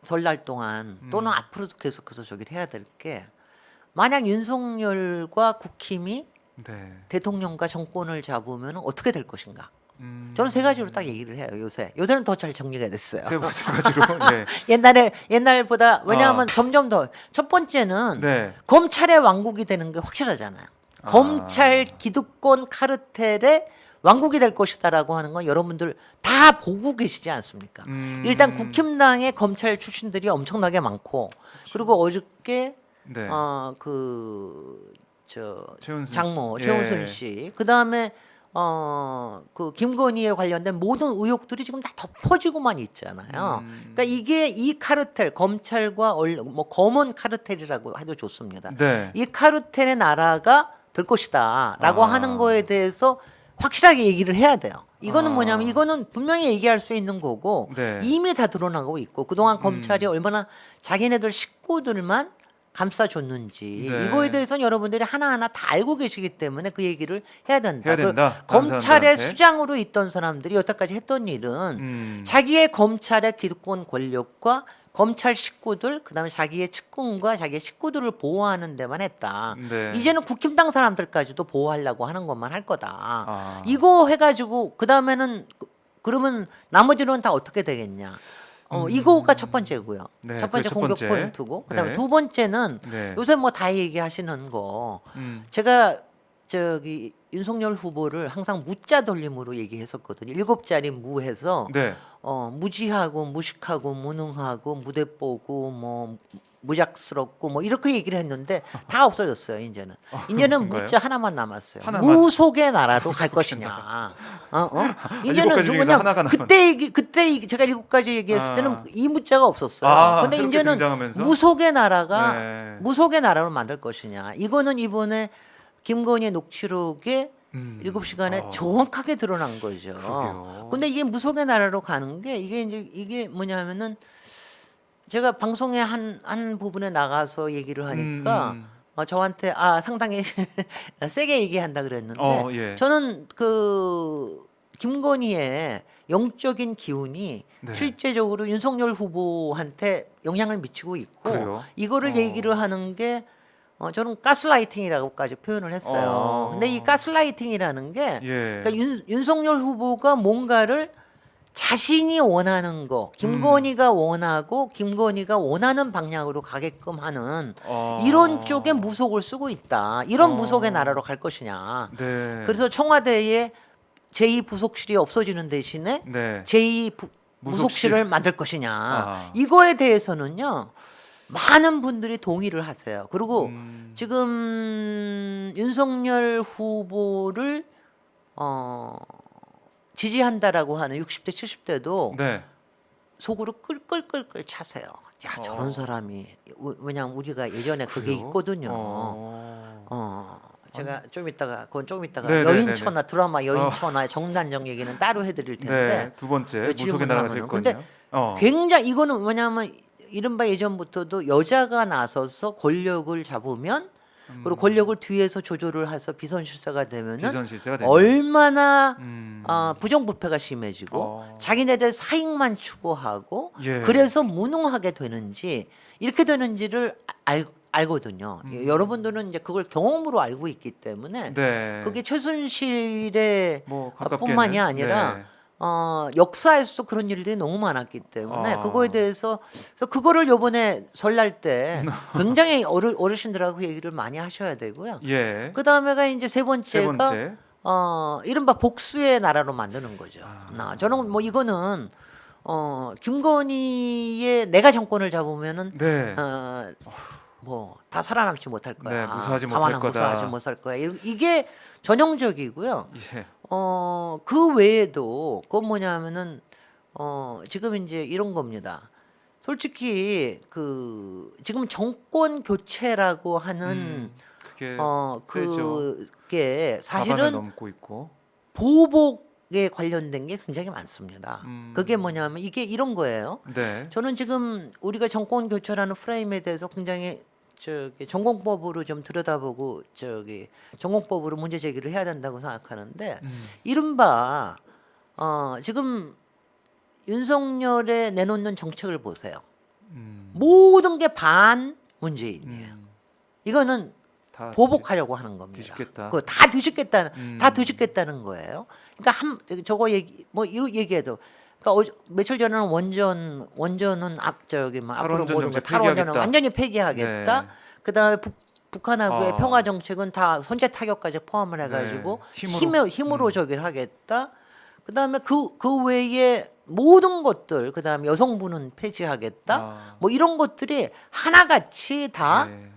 설날 동안 또는 앞으로도 계속해서 저기를 해야 될 게 만약 윤석열과 국힘이 네. 대통령과 정권을 잡으면 어떻게 될 것인가? 음. 저는 세 가지로 딱 얘기를 해요. 요새는 더 잘 정리가 됐어요. 세 가지로. 네. 옛날보다 왜냐하면 점점 더 첫 번째는 네. 검찰의 왕국이 되는 게 확실하잖아요. 검찰 기득권 카르텔의 왕국이 될 것이다라고 하는 건 여러분들 다 보고 계시지 않습니까? 일단 국힘당의 검찰 출신들이 엄청나게 많고 그리고 어저께 네. 최은순 장모 씨. 최은순 예. 씨 그다음에 그 김건희에 관련된 모든 의혹들이 지금 다 덮어지고만 있잖아요. 그러니까 이게 이 카르텔 검찰과 뭐 검은 카르텔이라고 해도 좋습니다. 네. 이 카르텔의 나라가 될 것이다라고 하는 거에 대해서 확실하게 얘기를 해야 돼요. 이거는 뭐냐면 이거는 분명히 얘기할 수 있는 거고 네. 이미 다 드러나고 있고 그동안 검찰이 얼마나 자기네들 식구들만 감싸줬는지 네. 이거에 대해서는 여러분들이 하나하나 다 알고 계시기 때문에 그 얘기를 해야 된다. 해야 된다. 다른 검찰의 사람들한테. 수장으로 있던 사람들이 여태까지 했던 일은 자기의 검찰의 기득권 권력과 검찰 식구들 그다음에 자기의 측근과 자기의 식구들을 보호하는 데만 했다. 네. 이제는 국힘당 사람들까지도 보호하려고 하는 것만 할 거다. 아. 이거 해가지고 그다음에는 그러면 나머지는 다 어떻게 되겠냐? 이거가 첫 번째고요. 네, 첫 번째 그게 첫 공격 번째. 포인트고 그다음에 네. 두 번째는 네. 요새 뭐 다 얘기하시는 거 제가 저기 윤석열 후보를 항상 무자 돌림으로 얘기했었거든요. 7자리 무해서 네. 무지하고 무식하고 무능하고 무대뽀고 뭐 무작스럽고 뭐 이렇게 얘기를 했는데 다 없어졌어요. 이제는 그런가요? 무자 하나만 남았어요. 하나만. 무속의 나라로 갈 것이냐. 이제는 7가지 중에서 누구냐 하나가 그때 제가 7가지 얘기했을 때는 이 무자가 없었어요. 근데 새롭게 이제는 등장하면서? 무속의 나라가 네. 무속의 나라로 만들 것이냐. 이거는 이번에 김건희의 녹취록에 7시간에 정확하게 드러난 거죠. 그러게요. 근데 이게 무속의 나라로 가는 게 이게 뭐냐면은 제가 방송에 한 부분에 나가서 얘기를 하니까 저한테 상당히 세게 얘기한다 그랬는데 예. 저는 그 김건희의 영적인 기운이 네. 실제적으로 윤석열 후보한테 영향을 미치고 있고 그래요? 이거를 얘기를 하는 게 저는 가스라이팅이라고까지 표현을 했어요. 근데 이 가스라이팅이라는 게 예. 그러니까 윤석열 후보가 뭔가를 자신이 원하는 거, 김건희가 원하고 김건희가 원하는 방향으로 가게끔 하는 이런 쪽에 무속을 쓰고 있다. 이런 무속의 나라로 갈 것이냐. 네. 그래서 청와대에 제2부속실이 없어지는 대신에 네. 제2부속실을 만들 것이냐. 아. 이거에 대해서는요. 많은 분들이 동의를 하세요. 그리고 지금 윤석열 후보를 지지한다라고 하는 60대 70대도 네. 속으로 끌끌끌끌 차세요. 야 저런 사람이 왜냐면 우리가 예전에 그게 그래요? 있거든요. 제가 좀 이따가 네, 여인천하 드라마 여인천하의 정난정 얘기는 따로 해드릴 텐데 네. 두 번째 무속의 질문을 나라가 될 하면은. 거냐. 근데 굉장히 이거는 뭐냐면 이른바 예전부터도 여자가 나서서 권력을 잡으면 그리고 권력을 뒤에서 조절을 해서 비선실세가 되면은 비선실세가 되면. 얼마나 부정부패가 심해지고 어. 자기네들 사익만 추구하고 예. 그래서 무능하게 되는지 이렇게 되는지를 알거든요. 여러분들은 이제 그걸 경험으로 알고 있기 때문에 네. 그게 최순실의 뭐 가깝게는. 뿐만이 아니라 네. 역사에서도 그런 일들이 너무 많았기 때문에 아. 그거에 대해서 그래서 그거를 요번에 설날 때 굉장히 어르신들하고 얘기를 많이 하셔야 되고요. 예. 그 다음에가 이제 세 세 번째가 번째. 이른바 복수의 나라로 만드는 거죠. 저는 뭐 이거는 김건희의 내가 정권을 잡으면은 네. 뭐 다 살아남지 못할 거야. 네, 무사하지 가만히 못할 거다. 무사하지 못할 거야. 이게 전형적이고요. 예. 그 외에도 그건 뭐냐면은 지금 이제 이런 겁니다. 솔직히 그 지금 정권 교체라고 하는 그게 세죠. 그게 자반을 사실은 넘고 있고. 보복에 관련된 게 굉장히 많습니다. 음. 그게 뭐냐면 이게 이런 거예요. 네. 저는 지금 우리가 정권 교체라는 프레임에 대해서 굉장히 전공법으로 좀 들여다보고 전공법으로 문제 제기를 해야 된다고 생각하는데 이른바 지금 윤석열의 내놓는 정책을 보세요. 모든 게 반 문재인이에요. 이거는 다 보복하려고 하는 겁니다. 뒤집겠다. 그거 다 뒤집겠다는 다 뒤집겠다는 거예요. 그러니까 저거 얘기 뭐 이런 얘기해도 그러니까 며칠 전에는 원전은 저기 뭐 앞으로 탈원전 모든 거 정책 탈원전은 폐기하겠다. 완전히 폐기하겠다. 네. 그다음에 북한하고의 아. 평화 정책은 다 선제 타격까지 포함을 해가지고 힘으로. 힘으로 저기를 하겠다. 그다음에 그 외에 모든 것들 그다음에 여성부는 폐지하겠다. 뭐 이런 것들이 하나같이 다 네.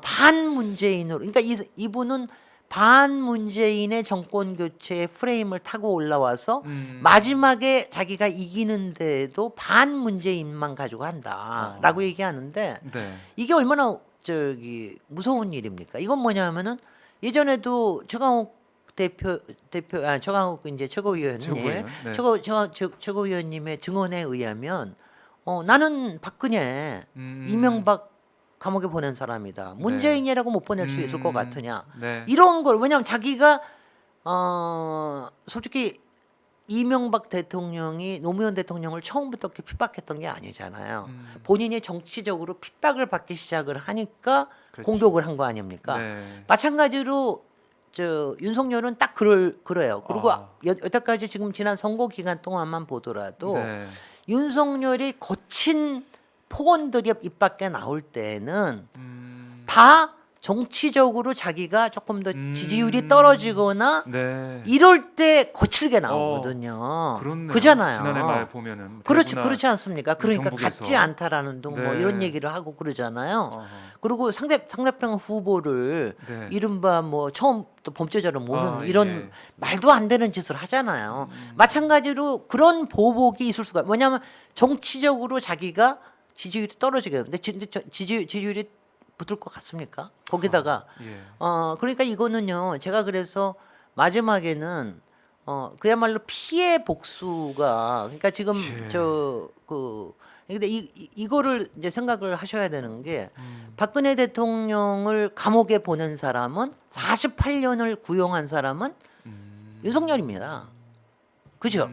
반문재인으로 그러니까 이분은 반문재인의 정권 교체의 프레임을 타고 올라와서 마지막에 자기가 이기는데도 반문재인만 가지고 한다라고 얘기하는데 네. 이게 얼마나 저기 무서운 일입니까? 이건 뭐냐면은 예전에도 최강욱 최강욱 이제 최고위원님 최고위원, 네. 최고위원님의 증언에 의하면 나는 박근혜 이명박 감옥에 보낸 사람이다. 문재인이라고 못 보낼 수 있을 것 같으냐. 네. 이런 걸 왜냐하면 자기가 솔직히 이명박 대통령이 노무현 대통령을 처음부터 이렇게 핍박했던 게 아니잖아요. 본인이 정치적으로 핍박을 받기 시작을 하니까 그렇죠. 공격을 한 거 아닙니까? 네. 마찬가지로 윤석열은 딱 그래요. 그리고 아. 여태까지 지금 지난 선거 기간 동안만 보더라도 네. 윤석열이 거친 폭언들이 입 밖에 나올 때는 다 다 정치적으로 자기가 조금 더 지지율이 떨어지거나 네. 이럴 때 거칠게 나오거든요. 그렇네요. 그잖아요. 지난해 말 보면은 그렇지 않습니까? 그러니까 경북에서. 같지 않다라는 등 뭐 네. 이런 얘기를 하고 그러잖아요. 어허. 그리고 상대편 후보를 네. 이른바 뭐 처음 또 범죄자로 모는 아, 이런 예. 말도 안 되는 짓을 하잖아요. 마찬가지로 그런 보복이 있을 수가. 뭐냐면 정치적으로 자기가 지지율이 떨어지게 되는데 지지율이 붙을 것 같습니까? 거기다가 예. 그러니까 이거는요. 제가 그래서 마지막에는 그야말로 피해 복수가 그러니까 지금 예. 근데 이거를 이제 생각을 하셔야 되는 게 박근혜 대통령을 감옥에 보낸 사람은 48년을 구형한 사람은 윤석열입니다. 그죠?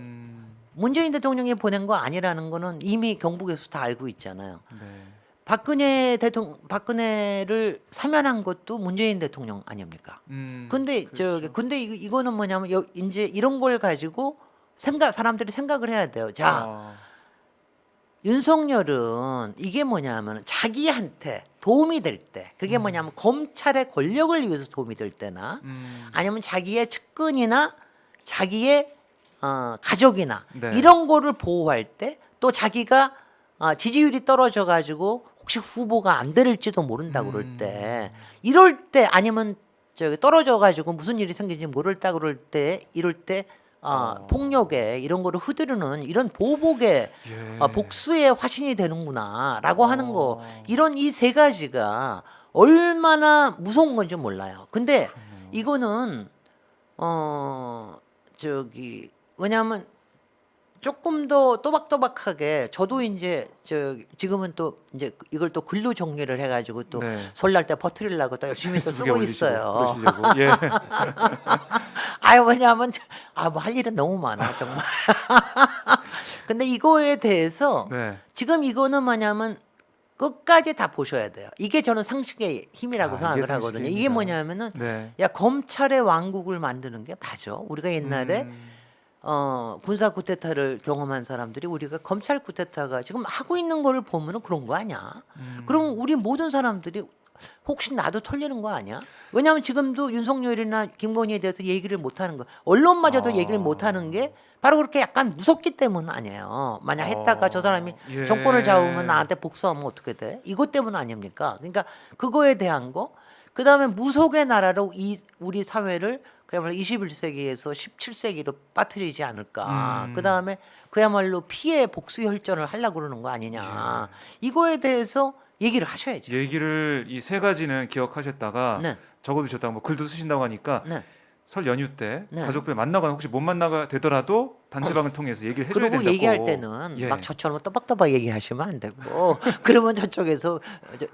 문재인 대통령이 보낸 거 아니라는 거는 이미 경북에서 다 알고 있잖아요. 네. 박근혜를 사면한 것도 문재인 대통령 아닙니까? 근데 그렇죠. 근데 이거는 뭐냐면 이제 이런 걸 가지고 사람들이 생각을 해야 돼요. 자, 윤석열은 이게 뭐냐면 자기한테 도움이 될 때, 그게 뭐냐면 검찰의 권력을 위해서 도움이 될 때나 아니면 자기의 측근이나 자기의 가족이나 네. 이런 거를 보호할 때 또 자기가 지지율이 떨어져 가지고 혹시 후보가 안 될지도 모른다 그럴 때 이럴 때 아니면 떨어져 가지고 무슨 일이 생긴지 모를다 그럴 때 이럴 때 폭력에 이런 거를 흐드르는 이런 보복의 예. 복수의 화신이 되는구나라고 하는 거 이런 이 세 가지가 얼마나 무서운 건지 몰라요. 근데 이거는 왜냐하면 조금 더 또박또박하게 저도 이제 지금은 또 이제 이걸 또 글로 정리를 해가지고 또 네. 설날 때 퍼뜨리려고 또 열심히 또 쓰고 있어요. 그러시려고. 예. 왜냐하면 뭐 할 일은 너무 많아 정말. 근데 이거에 대해서 네. 지금 이거는 뭐냐면 끝까지 다 보셔야 돼요. 이게 저는 상식의 힘이라고 이게 생각을 하거든요. 이게 상식입니다. 뭐냐면은 네. 야 검찰의 왕국을 만드는 게 맞아. 우리가 옛날에 군사 쿠데타를 경험한 사람들이 우리가 검찰 쿠데타가 지금 하고 있는 거를 보면은 그런 거 아니야? 그럼 우리 모든 사람들이 혹시 나도 털리는 거 아니야? 왜냐하면 지금도 윤석열이나 김건희에 대해서 얘기를 못 하는 거, 언론마저도 얘기를 못 하는 게 바로 그렇게 약간 무섭기 때문 아니에요. 만약 했다가 저 사람이 예. 정권을 잡으면 나한테 복수하면 어떻게 돼? 이것 때문 아닙니까? 그러니까 그거에 대한 거. 그 다음에 무속의 나라로 우리 사회를 그야말로 21세기에서 17세기로 빠뜨리지 않을까. 그 다음에 그야말로 피해 복수 혈전을 하려고 그러는 거 아니냐. 이거에 대해서 얘기를 하셔야죠. 얘기를 이 세 가지는 기억하셨다가 네. 적어두셨다가 뭐 글도 쓰신다고 하니까 네. 설 연휴 때 네. 가족들 만나거나 혹시 못 만나가 되더라도 단체방을 통해서 얘기를 해줘야 그리고 된다고. 얘기할 때는 예. 막 저처럼 또박또박 얘기하시면 안 되고 그러면 저쪽에서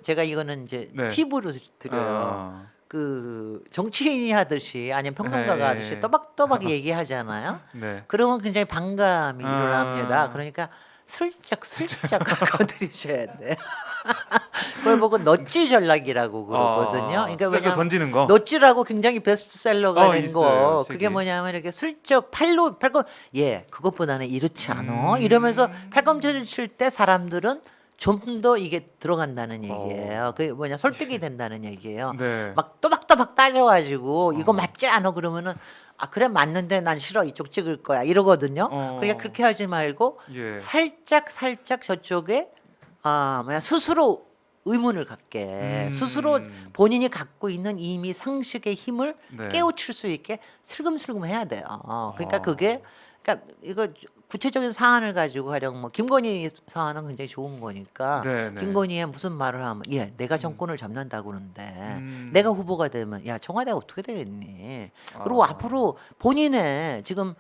제가 이거는 이제 네. 팁으로 드려요. 그 정치인이 하듯이 아니면 평론가가 네. 하듯이 또박또박 얘기하잖아요. 네. 그러면 굉장히 반감이 일어납니다. 그러니까 슬쩍 건드리셔야 돼. 그걸 보고 넛지 전략이라고 그러거든요. 그러니까 세게 왜냐면 던지는 거. 넛지라고 굉장히 베스트셀러가 된 있어요, 거. 책이. 그게 뭐냐면 이렇게 슬쩍 팔거 그것보다는 이렇지 않아. 이러면서 팔꿈치를 칠 때 사람들은 좀 더 이게 들어간다는 얘기예요. 그게 뭐냐 설득이 된다는 얘기예요. 네. 막 또박또박 따져가지고 이거 맞지 않아 그러면은 아 그래 맞는데 난 싫어 이쪽 찍을 거야 이러거든요. 그러니까 그렇게 하지 말고 예. 살짝 저쪽에 뭐야 스스로 의문을 갖게 스스로 본인이 갖고 있는 이미 상식의 힘을 네. 깨우칠 수 있게 슬금슬금 해야 돼요. 그러니까 그게 그러니까 이거 구체적인 사안을 가지고 하려면 뭐 김건희 사안은 굉장히 좋은 거니까 네, 네. 김건희의 무슨 말을 하면 내가 정권을 잡는다 그러는데 음. 내가 후보가 되면 야 청와대가 어떻게 되겠니? 그리고 앞으로 본인의 지금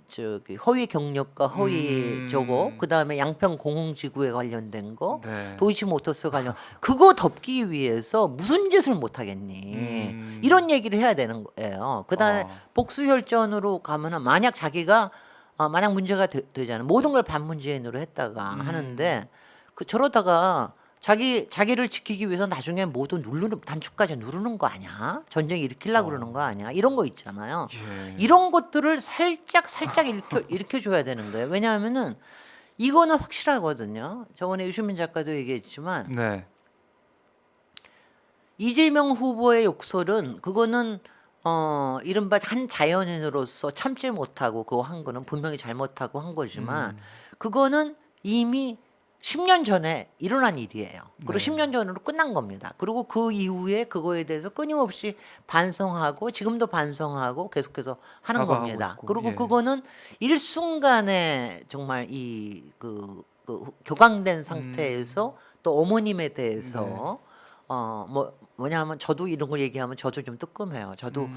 저기 허위 경력과 허위 저거 그다음에 양평 공흥지구에 관련된 거 네. 도이치모터스 관련 그거 덮기 위해서 무슨 짓을 못 하겠니? 이런 얘기를 해야 되는 거예요. 그다음에 복수혈전으로 가면은 만약 자기가 만약 문제가 되잖아요. 모든 걸 반문재인으로 했다가 하는데 저러다가 자기를 지키기 위해서 나중에 모두 누르는 단추까지 누르는 거 아니야? 전쟁 일으키려고 그러는 거 아니야? 이런 거 있잖아요. 예. 이런 것들을 살짝 일으켜 줘야 되는 거예요. 왜냐하면은 이거는 확실하거든요. 저번에 유시민 작가도 얘기했지만 네. 이재명 후보의 욕설은 그거는 이른바 한 자연인으로서 참지 못하고 그거 한 거는 분명히 잘못하고 한 거지만 그거는 이미 10년 전에 일어난 일이에요. 그리고 네. 10년 전으로 끝난 겁니다. 그리고 그 이후에 그거에 대해서 끊임없이 반성하고 지금도 반성하고 계속해서 하는 사과하고 겁니다. 있고, 그리고 예. 그거는 일순간에 정말 그 격앙된 상태에서 또 어머님에 대해서 뭐냐면 저도 이런 걸 얘기하면 저도 좀 뜨끔해요. 저도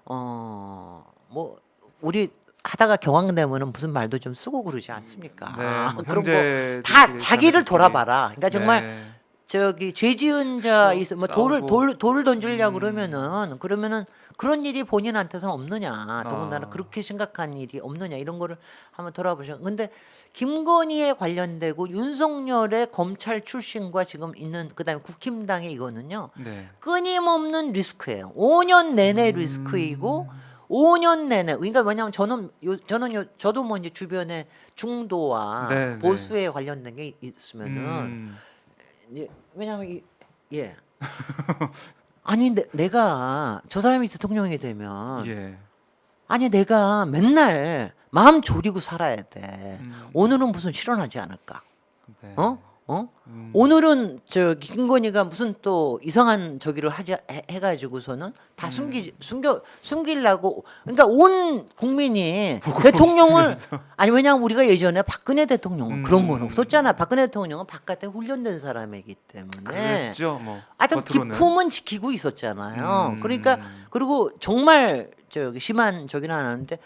뭐 우리 하다가 격앙되면은 무슨 말도 좀 쓰고 그러지 않습니까? 네. 뭐 그런 거 형제들끼리, 다 자기를 자매들끼리. 돌아봐라. 그러니까 정말 네. 저기 죄 지은 자 있어 뭐 싸우고. 돌을 던지려고 그러면은 그런 일이 본인한테서는 없느냐. 더군다나 그렇게 심각한 일이 없느냐 이런 거를 한번 돌아보셔. 근데 김건희에 관련되고 윤석열의 검찰 출신과 지금 있는 그다음에 국힘당의 이거는요. 네. 끊임없는 리스크예요. 5년 내내 리스크이고 5년 내내 그러니까 뭐냐면 저도 뭐 이제 주변에 중도와 네, 네. 보수에 관련된 게 있으면은 왜냐면 아니 내가 저 사람이 대통령이 되면 예. 아니 내가 맨날 마음 졸이고 살아야 돼. 오늘은 무슨 실현하지 않을까? 네. 오늘은 저 김건희가 무슨 또 이상한 저기를 해가지고서는 다 숨기려고 그러니까 온 국민이 대통령을 있으면서. 아니 왜냐하면 우리가 예전에 박근혜 대통령은 그런 건 없었잖아. 박근혜 대통령은 바깥에 훈련된 사람이기 때문에 그랬죠. 뭐. 하여튼 겉으로는. 기품은 지키고 있었잖아요. 그러니까 그리고 정말 저기 심한 저기는 안 하는데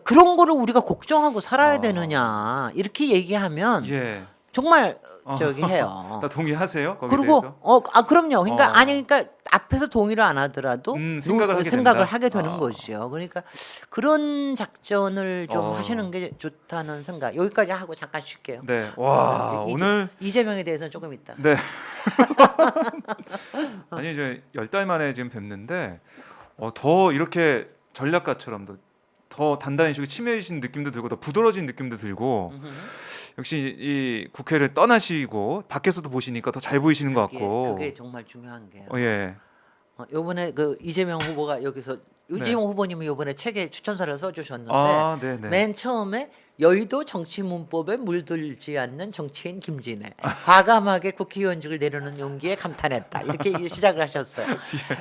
그런 거를 우리가 걱정하고 살아야 되느냐 이렇게 얘기하면 예. 정말 저기 해요. 다 동의하세요? 거기에 그리고 대해서? 그럼요. 그러니까 어. 그러니까 앞에서 동의를 안 하더라도 생각을 하게 생각을 된다? 하게 되는 거죠. 그러니까 그런 작전을 좀 어. 하시는 게 좋다는 생각. 여기까지 하고 잠깐 쉴게요. 네. 와, 오늘 이재명에 대해서는 조금 있다. 네. 아니 이제 10달 만에 지금 뵙는데 더 이렇게 전략가처럼 더 단단해지고 치밀해진 느낌도 들고 더 부드러워진 느낌도 들고 역시 이 국회를 떠나시고 밖에서도 보시니까 더 잘 보이시는 것 같고. 그게 정말 중요한 게요. 예. 요번에 그 이재명 후보가 여기서 이재명 후보님이 요번에 책에 추천사를 써주셨는데 네네. 맨 처음에 여의도 정치 문법에 물들지 않는 정치인 김진애 과감하게 국회의원직을 내려놓는 용기에 감탄했다 이렇게 시작을 하셨어요.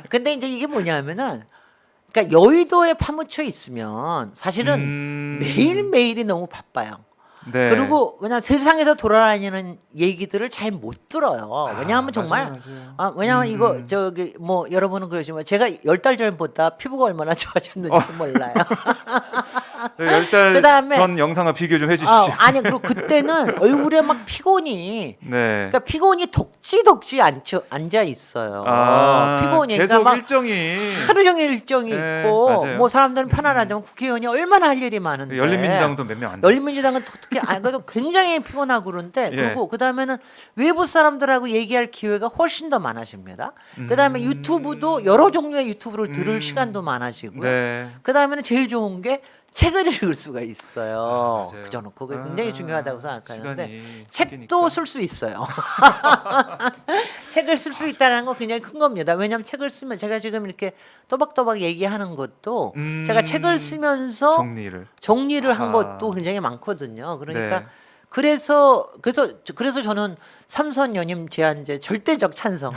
근데 이제 이게 뭐냐면은 그러니까 여의도에 파묻혀 있으면 사실은 매일매일이 너무 바빠요. 네. 그리고 왜냐 세상에서 돌아다니는 얘기들을 잘 못 들어요. 왜냐하면 정말 맞아요. 왜냐하면 이거 저기 뭐 여러분은 그러지만 제가 10달 전보다 피부가 얼마나 좋아졌는지 몰라요. 10달 그다음에- 전 영상과 비교 좀 해주십시오. 아니 그리고 그때는 얼굴에 막 피곤이 네. 그러니까 피곤이 덕지덕지 앉아 있어요. 피곤이 계속 그러니까 막 일정이 하루 종일 일정이 네, 있고 맞아요. 뭐 사람들은 편안하지만 국회의원이 얼마나 할 일이 많은데 열린민주당도 몇 명 안 돼. 열린민주당은 특히 그래도 굉장히 피곤하고 그런데 예. 그리고 그다음에는 외부 사람들하고 얘기할 기회가 훨씬 더 많아집니다. 그다음에 유튜브도 여러 종류의 유튜브를 들을 시간도 많아지고요. 네. 그다음에는 제일 좋은 게 책을 읽을 수가 있어요. 맞아요. 그저는 그게 굉장히 중요하다고 생각하는데 시간이 책도 생기니까. 쓸 수 있어요. 책을 쓸 수 있다는 거 굉장히 큰 겁니다. 왜냐하면 책을 쓰면 제가 지금 이렇게 또박또박 얘기하는 것도 제가 책을 쓰면서 정리를 한 것도 굉장히 많거든요. 그러니까 네. 그래서 저는 삼선 연임 제한제 절대적 찬성.